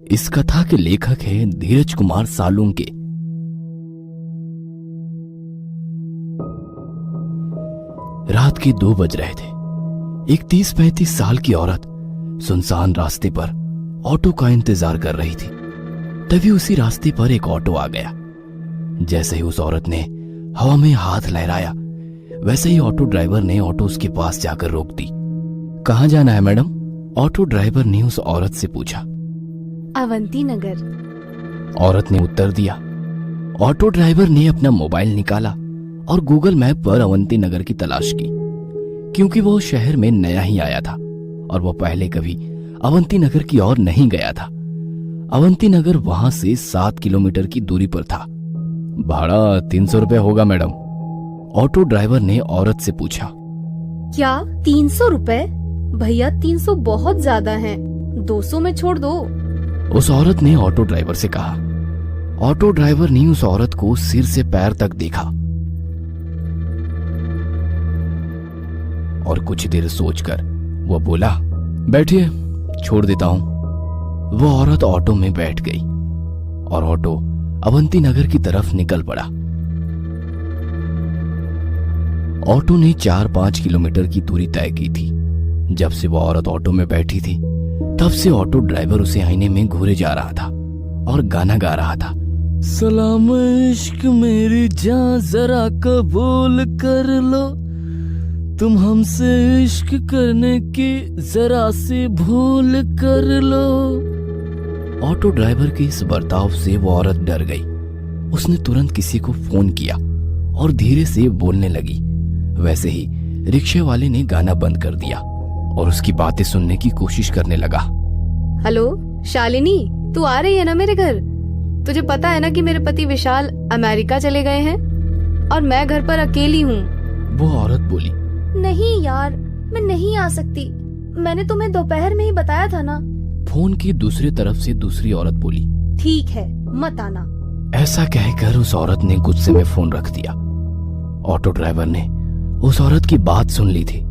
इस कथा के लेखक हैं धीरज कुमार सालुंके। रात के 2 बज रहे थे। एक 30-35 साल की औरत सुनसान रास्ते पर ऑटो का इंतजार कर रही थी। तभी उसी रास्ते पर एक ऑटो आ गया। जैसे ही उस औरत ने हवा में हाथ लहराया, वैसे ही ऑटो ड्राइवर ने ऑटो उसके पास जाकर रोक दी। कहाँ जाना है मैडम? ऑटो ड्राइवर ने उस औरत से पूछा। अवंती नगर। औरत ने उत्तर दिया। ऑटो ड्राइवर ने अपना मोबाइल निकाला और गूगल मैप पर अवंती नगर की तलाश की, क्योंकि वो शहर में नया ही आया था और वो पहले कभी अवंती नगर की ओर नहीं गया था। अवंती नगर वहां से 7 किलोमीटर की दूरी पर था। भाड़ा 300 रुपए होगा मैडम, ऑटो ड्राइवर ने औरत से पूछा। क्या 300 रुपए? भैया 300 बहुत ज्यादा है, 200 में छोड़ दो। उस औरत ने ऑटो ड्राइवर से कहा। ऑटो ड्राइवर ने उस औरत को सिर से पैर तक देखा और कुछ देर सोचकर वो बोला, बैठिए, छोड़ देता हूं। वो औरत ऑटो में बैठ गई और ऑटो अवंती नगर की तरफ निकल पड़ा। ऑटो ने 4-5 किलोमीटर की दूरी तय की थी। जब से वो औरत ऑटो में बैठी थी, तब से ऑटो ड्राइवर उसे आईने में घूरे जा रहा था और गाना गा रहा था। सलाम इश्क मेरी जान जरा कबूल कर लो, तुम हमसे इश्क करने की जरा सी भूल कर लो। ऑटो ड्राइवर के इस बर्ताव से वो औरत डर गई। उसने तुरंत किसी को फोन किया और धीरे से बोलने लगी। वैसे ही रिक्शे वाले ने गाना बंद कर दिया और उसकी बातें सुनने की कोशिश करने लगा। हेलो शालिनी, तू आ रही है ना मेरे घर? तुझे पता है ना कि मेरे पति विशाल अमेरिका चले गए हैं और मैं घर पर अकेली हूँ। वो औरत बोली। नहीं यार, मैं नहीं आ सकती। मैंने तुम्हें दोपहर में ही बताया था ना। फोन की दूसरी तरफ से दूसरी औरत बोली। ठीक है, मत आना। ऐसा कहकर उस औरत ने गुस्से में फोन रख दिया। ऑटो ड्राइवर ने उस औरत की बात सुन ली थी।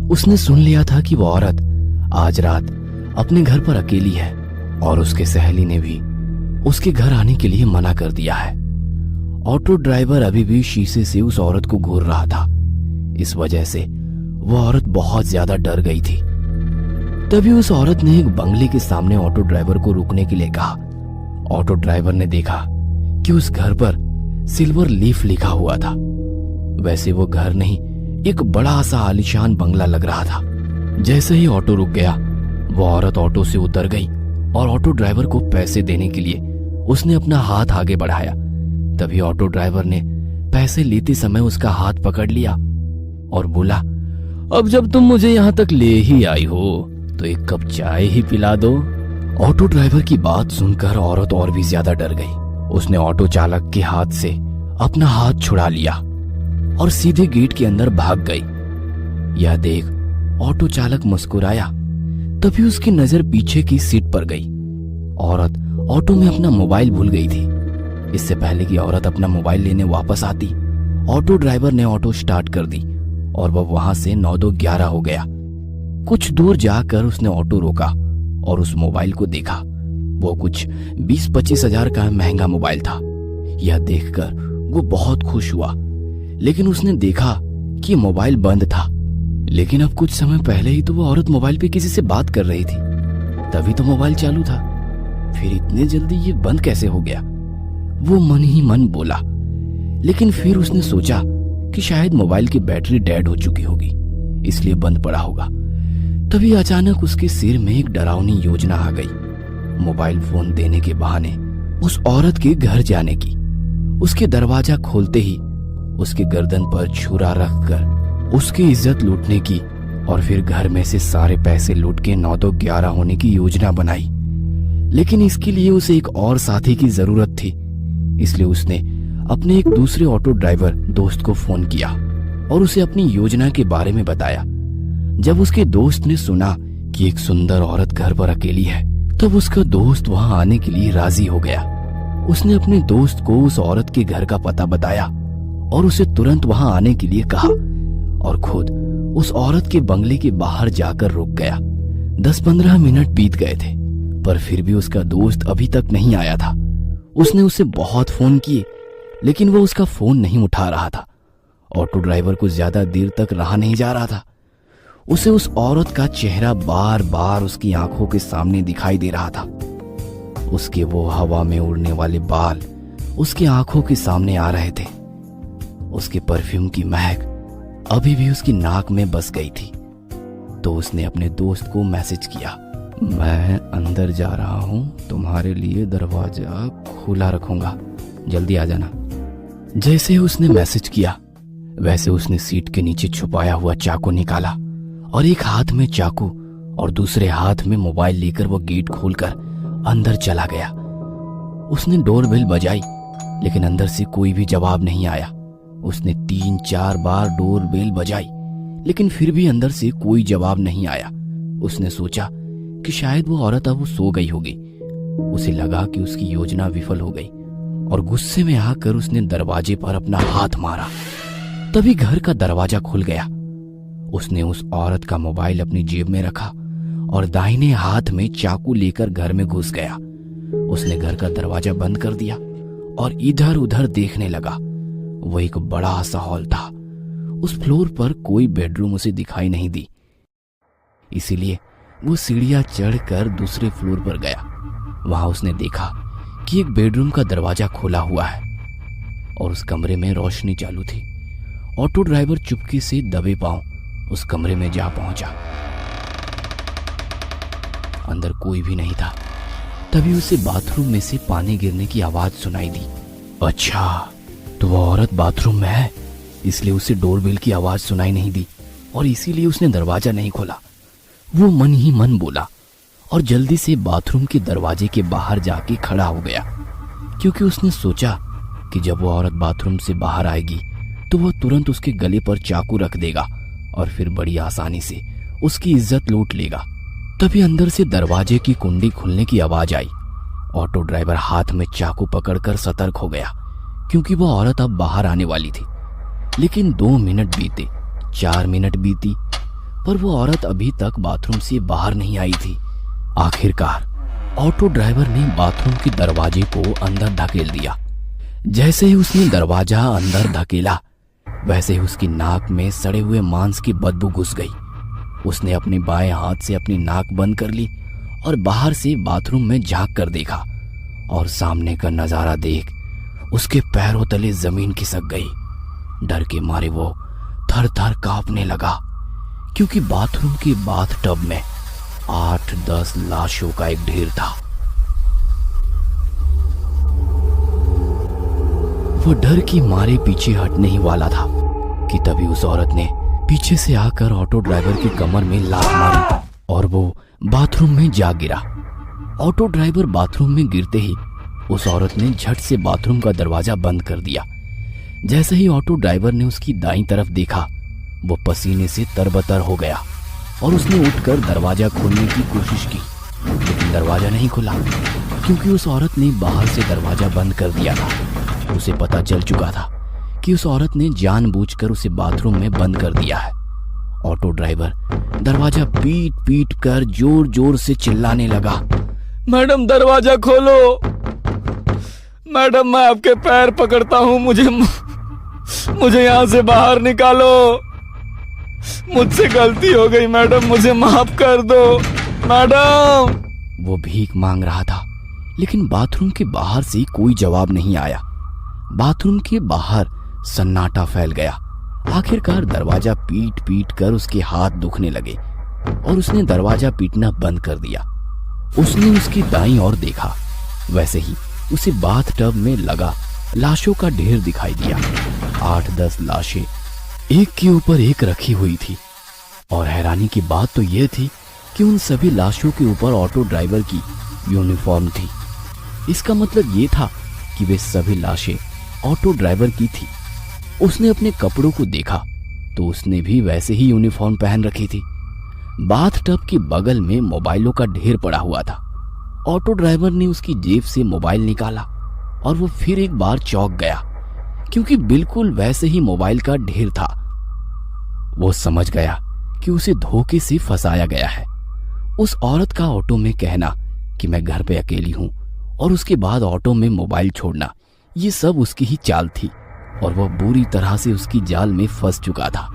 उसने सुन लिया था कि वो औरत आज रात अपने घर पर अकेली है और उसके सहेली ने भी उसके घर आने के लिए मना कर दिया है। ऑटो ड्राइवर अभी भी शीशे से उस औरत को घूर रहा था। इस वजह से वो औरत बहुत ज्यादा डर गई थी। तभी उस औरत ने एक बंगले के सामने ऑटो ड्राइवर को रुकने के लिए कहा। ऑटो ड्राइवर ने देखा कि उस घर पर सिल्वर लीफ लिखा हुआ था। वैसे वो घर नहीं, एक बड़ा सा आलीशान बंगला लग रहा था। जैसे ही ऑटो रुक गया, वो औरत ऑटो से उतर गई और ऑटो ड्राइवर को पैसे देने के लिए उसने अपना हाथ आगे बढ़ाया। तभी ऑटो ड्राइवर ने पैसे लेते समय उसका हाथ पकड़ लिया और बोला, अब जब तुम मुझे यहाँ तक ले ही आई हो तो एक कप चाय ही पिला दो। ऑटो ड्राइवर की बात सुनकर औरत और भी ज्यादा डर गई। उसने ऑटो चालक के हाथ से अपना हाथ छुड़ा लिया और सीधे गेट के अंदर भाग गई। यह देख ऑटो चालक मुस्कुराया। तभी उसकी नजर पीछे की सीट पर गई। औरत ऑटो में अपना मोबाइल भूल गई थी। इससे पहले कि औरत अपना मोबाइल लेने वापस आती, ऑटो ड्राइवर ने ऑटो स्टार्ट कर दी और वह वहां से 9-2-11 हो गया। कुछ दूर जाकर उसने ऑटो रोका और उस मोबाइल को देखा। वो कुछ 20-25 हजार का महंगा मोबाइल था। यह देखकर वो बहुत खुश हुआ, लेकिन उसने देखा कि मोबाइल बंद था। लेकिन अब कुछ समय पहले ही तो वो औरत मोबाइल पे किसी से बात कर रही थी, तभी तो मोबाइल चालू था। फिर इतने जल्दी ये बंद कैसे हो गया? वो मन ही मन बोला। लेकिन फिर उसने सोचा कि शायद मोबाइल की बैटरी डेड हो चुकी होगी, इसलिए बंद पड़ा होगा। तभी अचानक उसके सिर में एक डरावनी योजना आ गई। मोबाइल फोन देने के बहाने उस औरत के घर जाने की। उसके दरवाजा खोलते ही उसके गर्दन पर छुरा रखकर उसकी इज्जत लूटने की और फिर घर में से सारे पैसे लूट के 9-2-11 होने की योजना बनाई। लेकिन इसके लिए उसे एक और साथी की जरूरत थी, इसलिए उसने अपने एक दूसरे ऑटो ड्राइवर दोस्त को फोन किया और उसे अपनी योजना के बारे में बताया। जब उसके दोस्त ने सुना कि एक सुंदर औरत घर पर अकेली है, तब उसका दोस्त वहां आने के लिए राजी हो गया। उसने अपने दोस्त को उस औरत के घर का पता बताया और उसे तुरंत वहां आने के लिए कहा और खुद उस औरत के बंगले के बाहर जाकर रुक गया। 10-15 मिनट बीत गए थे पर फिर भी उसका दोस्त अभी तक नहीं आया था। उसने उसे बहुत फोन किए, लेकिन वो उसका फोन नहीं उठा रहा था। ऑटो ड्राइवर को ज्यादा देर तक रहा नहीं जा रहा था। उसे उस औरत का चेहरा बार बार उसकी आंखों के सामने दिखाई दे रहा था। उसके वो हवा में उड़ने वाले बाल उसकी आंखों के सामने आ रहे थे। उसके परफ्यूम की महक अभी भी उसकी नाक में बस गई थी। तो उसने अपने दोस्त को मैसेज किया, मैं अंदर जा रहा हूं, तुम्हारे लिए दरवाजा खुला रखूंगा, जल्दी आ जाना। जैसे ही उसने मैसेज किया वैसे उसने सीट के नीचे छुपाया हुआ चाकू निकाला और एक हाथ में चाकू और दूसरे हाथ में मोबाइल लेकर वो गेट खोलकर अंदर चला गया। उसने डोरबेल बजाई, लेकिन अंदर से कोई भी जवाब नहीं आया। उसने 3-4 बार डोरबेल बजाई, लेकिन फिर भी अंदर से कोई जवाब नहीं आया। उसने सोचा कि शायद वो औरत अब सो गई होगी। उसे लगा कि उसकी योजना विफल हो गई और गुस्से में आकर उसने दरवाजे पर अपना हाथ मारा। तभी घर का दरवाजा खुल गया। उसने उस औरत का मोबाइल अपनी जेब में रखा और दाहिने हाथ में चाकू लेकर घर में घुस गया। उसने घर का दरवाजा बंद कर दिया और इधर उधर देखने लगा। वो एक बड़ा सा हॉल था। उस फ्लोर पर कोई बेडरूम उसे दिखाई नहीं दी, इसीलिए वो सीढ़ियां चढ़कर दूसरे फ्लोर पर गया। वहां उसने देखा कि एक बेडरूम का दरवाजा खुला हुआ है और उस कमरे में रोशनी चालू थी। ऑटो ड्राइवर चुपके से दबे पांव उस कमरे में जा पहुंचा। अंदर कोई भी नहीं था। तभी उसे बाथरूम में से पानी गिरने की आवाज सुनाई दी। अच्छा, तो वो औरत बाथरूम में है, इसलिए उसे डोरबेल की आवाज सुनाई नहीं दी और इसीलिए उसने दरवाजा नहीं खोला। वो मन ही मन बोला और जल्दी से बाथरूम के दरवाजे के बाहर जाके खड़ा हो गया, क्योंकि उसने सोचा कि जब वो औरत बाथरूम से बाहर आएगी तो वो तुरंत उसके गले पर चाकू रख देगा और फिर बड़ी आसानी से उसकी इज्जत लूट लेगा। तभी अंदर से दरवाजे की कुंडी खुलने की आवाज आई। ऑटो ड्राइवर हाथ में चाकू पकड़कर सतर्क हो गया, क्योंकि वो औरत अब बाहर आने वाली थी। लेकिन 2 मिनट बीते, 4 मिनट बीती, पर वो औरत अभी तक बाथरूम से बाहर नहीं आई थी। आखिरकार ऑटो ड्राइवर ने बाथरूम के दरवाजे को अंदर धकेल दिया। जैसे ही उसने दरवाजा अंदर धकेला वैसे ही उसकी नाक में सड़े हुए मांस की बदबू घुस गई। उसने अपने बाएं हाथ से अपनी नाक बंद कर ली और बाहर से बाथरूम में झांक कर देखा और सामने का नजारा देख उसके पैरों तले जमीन खिसक गई। डर के मारे वो थर थर कांपने लगा, क्योंकि बाथरूम के बाथ टब में 8-10 लाशों का एक ढेर था। वो डर की मारे पीछे हटने ही वाला था कि तभी उस औरत ने पीछे से आकर ऑटो ड्राइवर की कमर में लात मारी और वो बाथरूम में जा गिरा। ऑटो ड्राइवर बाथरूम में गिरते ही उस औरत ने झट से बाथरूम का दरवाजा बंद कर दिया। जैसे ही ऑटो ड्राइवर ने उसकी दाईं तरफ देखा वो पसीने से तरबतर हो गया और उसने उठकर दरवाजा खोलने की कोशिश की, लेकिन दरवाजा नहीं खुला, क्योंकि उस औरत ने बाहर से दरवाजा बंद कर दिया था। उसे पता चल चुका था कि उस औरत ने जानबूझकर उसे बाथरूम में बंद कर दिया है। ऑटो ड्राइवर दरवाजा पीट पीट कर जोर जोर से चिल्लाने लगा, मैडम दरवाजा खोलो, मैडम मैं आपके पैर पकड़ता हूं, मुझे यहां से बाहर निकालो, मुझसे गलती हो गई मैडम, मुझे माफ कर दो मैडम। वो भीख मांग रहा था, लेकिन बाथरूम के बाहर से कोई जवाब नहीं आया। बाथरूम के बाहर सन्नाटा फैल गया। आखिरकार दरवाजा पीट पीट कर उसके हाथ दुखने लगे और उसने दरवाजा पीटना बंद कर दिया। उसने उसकी दाईं ओर देखा, वैसे ही उसे बाथ टब में लगा लाशों का ढेर दिखाई दिया। 8-10 लाशें एक के ऊपर एक रखी हुई थी और हैरानी की बात तो यह थी कि उन सभी लाशों के ऊपर ऑटो ड्राइवर की यूनिफॉर्म थी। इसका मतलब ये था कि वे सभी लाशें ऑटो ड्राइवर की थी। उसने अपने कपड़ों को देखा तो उसने भी वैसे ही यूनिफॉर्म पहन रखी थी। बाथ टब के बगल में मोबाइलों का ढेर पड़ा हुआ था। ऑटो ड्राइवर ने उसकी जेब से मोबाइल निकाला और वो फिर एक बार चौंक गया, क्योंकि बिल्कुल वैसे ही मोबाइल का ढेर था। वो समझ गया कि उसे धोखे से फंसाया गया है। उस औरत का ऑटो में कहना कि मैं घर पे अकेली हूं, और उसके बाद ऑटो में मोबाइल छोड़ना, ये सब उसकी ही चाल थी। और वह बुरी तरह से उसकी जाल में फंस चुका था।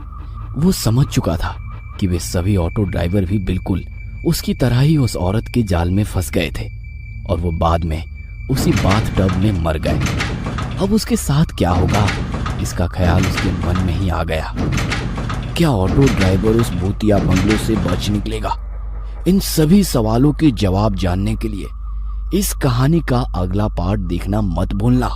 वो समझ चुका था कि वे सभी ऑटो ड्राइवर भी बिल्कुल उसकी तरह ही उस औरत के जाल में फंस गए थे, और वो बाद में उसी बाथटब में मर गए। अब उसके साथ क्या होगा, इसका ख्याल उसके मन में ही आ गया। क्या ऑटो ड्राइवर उस भूतिया बंगलों से बच निकलेगा? इन सभी सवालों के जवाब जानने के लिए इस कहानी का अगला पार्ट देखना मत भूलना।